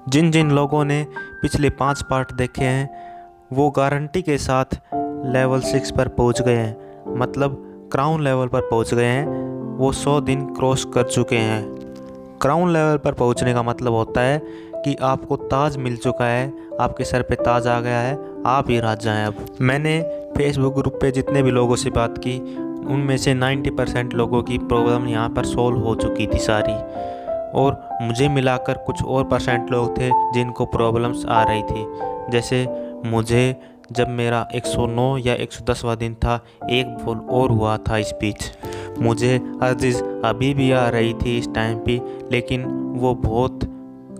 जिन जिन लोगों ने पिछले 5 पार्ट देखे हैं वो गारंटी के साथ लेवल 6 पर पहुंच गए हैं, मतलब क्राउन लेवल पर पहुंच गए हैं। वो 100 दिन क्रॉस कर चुके हैं। क्राउन लेवल पर पहुंचने का मतलब होता है कि आपको ताज मिल चुका है, आपके सर पे ताज आ गया है, आप ही राजा हैं। अब मैंने फेसबुक ग्रुप पे जितने भी लोगों से बात की उनमें से 90% लोगों की प्रॉब्लम यहाँ पर सोल्व हो चुकी थी सारी, और मुझे मिलाकर कुछ और परसेंट लोग थे जिनको प्रॉब्लम्स आ रही थी। जैसे मुझे जब मेरा 109 या 110वां दिन था, एक फुल और हुआ था इस बीच। मुझे अर्जिज़ अभी भी आ रही थी इस टाइम पे, लेकिन वो बहुत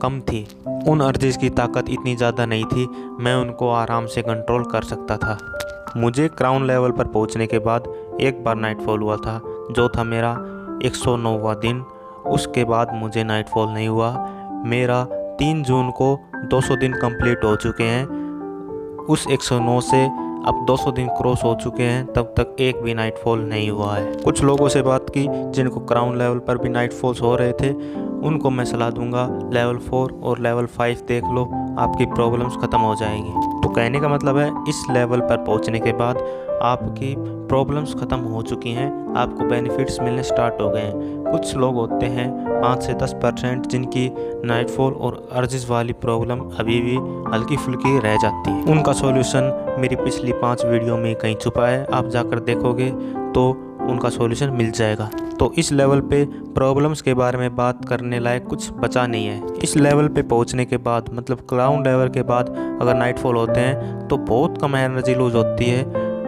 कम थी। उन अर्जिज़ की ताकत इतनी ज़्यादा नहीं थी, मैं उनको आराम से कंट्रोल कर सकता था। मुझे क्राउन लेवल पर पहुंचने के बाद एक बार नाइटफॉल हुआ था, जो था मेरा 109वां दिन। उसके बाद मुझे नाइटफॉल नहीं हुआ। मेरा 3 जून को 200 दिन कंप्लीट हो चुके हैं। उस 109 से अब 200 दिन क्रॉस हो चुके हैं, तब तक एक भी नाइटफॉल नहीं हुआ है। कुछ लोगों से बात की जिनको क्राउन लेवल पर भी नाइटफॉल्स हो रहे थे, उनको मैं सलाह दूंगा लेवल 4 और लेवल 5 देख लो, आपकी प्रॉब्लम्स ख़त्म हो जाएंगी। तो कहने का मतलब है इस लेवल पर पहुंचने के बाद आपकी प्रॉब्लम्स ख़त्म हो चुकी हैं, आपको बेनिफिट्स मिलने स्टार्ट हो गए हैं। कुछ लोग होते हैं 5 से 10% जिनकी नाइटफॉल और अर्जिज़ वाली प्रॉब्लम अभी भी हल्की फुल्की रह जाती है। उनका सॉल्यूशन मेरी पिछली 5 वीडियो में कहीं छुपा है, आप जाकर देखोगे तो उनका सॉल्यूशन मिल जाएगा। तो इस लेवल पे प्रॉब्लम्स के बारे में बात करने लायक कुछ बचा नहीं है। इस लेवल पे पहुंचने के बाद, मतलब क्राउन लेवल के बाद अगर नाइटफॉल होते हैं तो बहुत कम एनर्जी लूज होती है,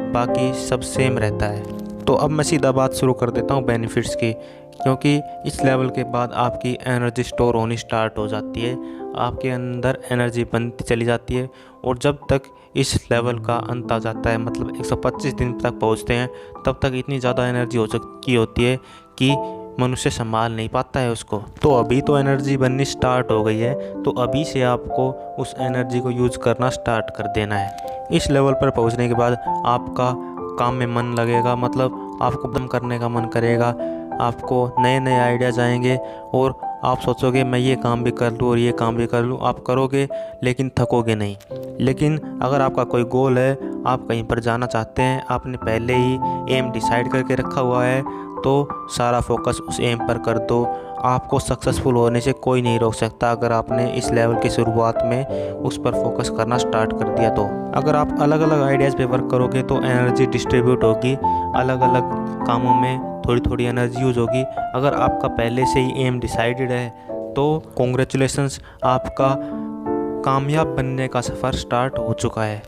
बाकी सब सेम रहता है। तो अब मैं सीधा बात शुरू कर देता हूँ बेनिफिट्स की, क्योंकि इस लेवल के बाद आपकी एनर्जी स्टोर होनी स्टार्ट हो जाती है, आपके अंदर एनर्जी बनती चली जाती है। और जब तक इस लेवल का अंत आ जाता है, मतलब 125 दिन तक पहुँचते हैं, तब तक इतनी ज़्यादा एनर्जी हो चुकी होती है कि मनुष्य संभाल नहीं पाता है उसको। तो अभी तो एनर्जी बननी स्टार्ट हो गई है, तो अभी से आपको उस एनर्जी को यूज़ करना स्टार्ट कर देना है। इस लेवल पर पहुँचने के बाद आपका काम में मन लगेगा, मतलब आपको काम करने का मन करेगा, आपको नए नए आइडियाज़ आएंगे और आप सोचोगे मैं ये काम भी कर लूँ और ये काम भी कर लूँ। आप करोगे लेकिन थकोगे नहीं। लेकिन अगर आपका कोई गोल है, आप कहीं पर जाना चाहते हैं, आपने पहले ही एम डिसाइड करके रखा हुआ है, तो सारा फोकस उस एम पर कर दो। आपको सक्सेसफुल होने से कोई नहीं रोक सकता अगर आपने इस लेवल की शुरुआत में उस पर फोकस करना स्टार्ट कर दिया। तो अगर आप अलग अलग आइडियाज़ पे वर्क करोगे तो एनर्जी डिस्ट्रीब्यूट होगी, अलग अलग कामों में थोड़ी थोड़ी एनर्जी यूज होगी। अगर आपका पहले से ही एम डिसाइडेड है तो कॉन्ग्रेचुलेशंस, आपका कामयाब बनने का सफ़र स्टार्ट हो चुका है।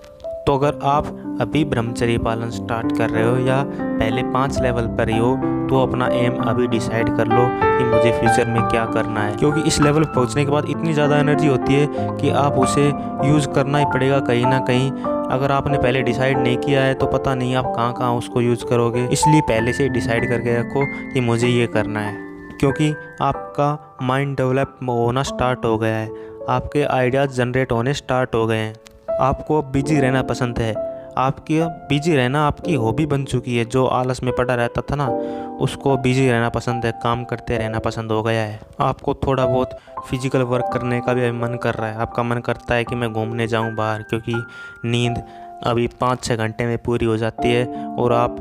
तो अगर आप अभी ब्रह्मचर्य पालन स्टार्ट कर रहे हो या पहले 5 लेवल पर ही हो, तो अपना एम अभी डिसाइड कर लो कि मुझे फ्यूचर में क्या करना है, क्योंकि इस लेवल पर पहुंचने के बाद इतनी ज़्यादा एनर्जी होती है कि आप उसे यूज़ करना ही पड़ेगा कहीं ना कहीं। अगर आपने पहले डिसाइड नहीं किया है तो पता नहीं आप कहाँ कहाँ उसको यूज़ करोगे, इसलिए पहले से डिसाइड करके रखो कि मुझे ये करना है, क्योंकि आपका माइंड डेवलप होना स्टार्ट हो गया है, आपके आइडियाज़ जनरेट होने स्टार्ट हो गए हैं। आपको बिजी रहना पसंद है, आपकी बिजी रहना आपकी हॉबी बन चुकी है। जो आलस में पड़ा रहता था ना, उसको बिजी रहना पसंद है, काम करते रहना पसंद हो गया है। आपको थोड़ा बहुत फिजिकल वर्क करने का भी मन कर रहा है, आपका मन करता है कि मैं घूमने जाऊं बाहर, क्योंकि नींद अभी 5-6 घंटे में पूरी हो जाती है और आप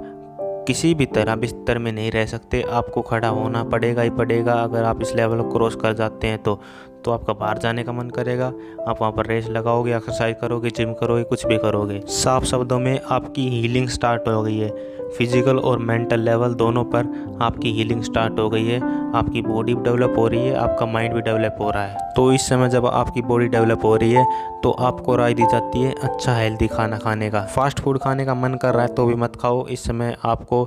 किसी भी तरह बिस्तर में नहीं रह सकते, आपको खड़ा होना पड़ेगा ही पड़ेगा। अगर आप इस लेवल को क्रॉस कर जाते हैं तो आपका बाहर जाने का मन करेगा, आप वहाँ पर रेस लगाओगे, एक्सरसाइज करोगे, जिम करोगे, कुछ भी करोगे। साफ शब्दों में आपकी हीलिंग स्टार्ट हो गई है। फिजिकल और मेंटल लेवल दोनों पर आपकी हीलिंग स्टार्ट हो गई है। आपकी बॉडी भी डेवलप हो रही है, आपका माइंड भी डेवलप हो रहा है। तो इस समय जब आपकी बॉडी डेवलप हो रही है तो आपको राय दी जाती है अच्छा हेल्दी खाना खाने का। फास्ट फूड खाने का मन कर रहा है तो भी मत खाओ, इस समय आपको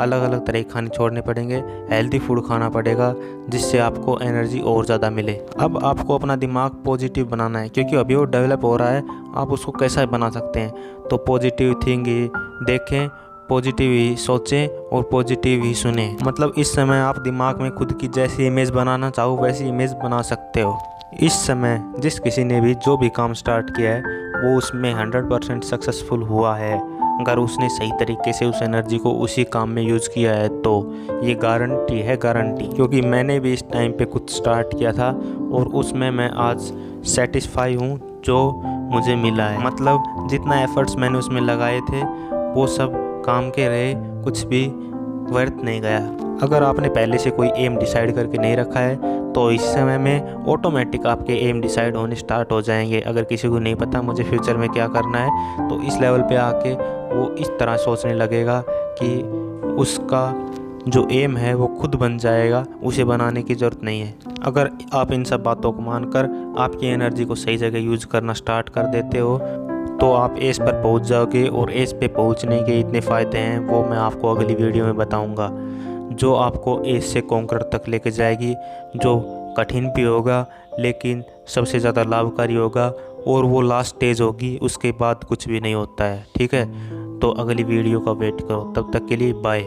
अलग अलग तरह के खाने छोड़ने पड़ेंगे, हेल्दी फूड खाना पड़ेगा, जिससे आपको एनर्जी और ज़्यादा मिले। अब आपको अपना दिमाग पॉजिटिव बनाना है, क्योंकि अभी वो डेवलप हो रहा है, आप उसको कैसा बना सकते हैं। तो पॉजिटिव थिंग ही देखें, पॉजिटिव ही सोचें और पॉजिटिव ही सुने। मतलब इस समय आप दिमाग में खुद की जैसी इमेज बनाना चाहो वैसी इमेज बना सकते हो। इस समय जिस किसी ने भी जो भी काम स्टार्ट किया है वो उसमें 100% सक्सेसफुल हुआ है। अगर उसने सही तरीके से उस एनर्जी को उसी काम में यूज़ किया है तो ये गारंटी है, गारंटी। क्योंकि मैंने भी इस टाइम पे कुछ स्टार्ट किया था और उसमें मैं आज सेटिस्फाई हूँ जो मुझे मिला है। मतलब जितना एफर्ट्स मैंने उसमें लगाए थे वो सब काम के रहे, कुछ भी व्यर्थ नहीं गया। अगर आपने पहले से कोई एम डिसाइड करके नहीं रखा है तो इस समय में ऑटोमेटिक आपके एम डिसाइड होने स्टार्ट हो जाएंगे। अगर किसी को नहीं पता मुझे फ्यूचर में क्या करना है तो इस लेवल पे आके वो इस तरह सोचने लगेगा कि उसका जो एम है वो खुद बन जाएगा, उसे बनाने की ज़रूरत नहीं है। अगर आप इन सब बातों को मानकर आपकी एनर्जी को सही जगह यूज़ करना स्टार्ट कर देते हो तो आप एज पर पहुंच जाओगे। और एज पे पहुंचने के इतने फ़ायदे हैं वो मैं आपको अगली वीडियो में बताऊंगा, जो आपको एज से कॉन्कर तक लेके जाएगी, जो कठिन भी होगा लेकिन सबसे ज़्यादा लाभकारी होगा। और वो लास्ट स्टेज होगी, उसके बाद कुछ भी नहीं होता है। ठीक है, तो अगली वीडियो का वेट करो। तब तक के लिए बाय।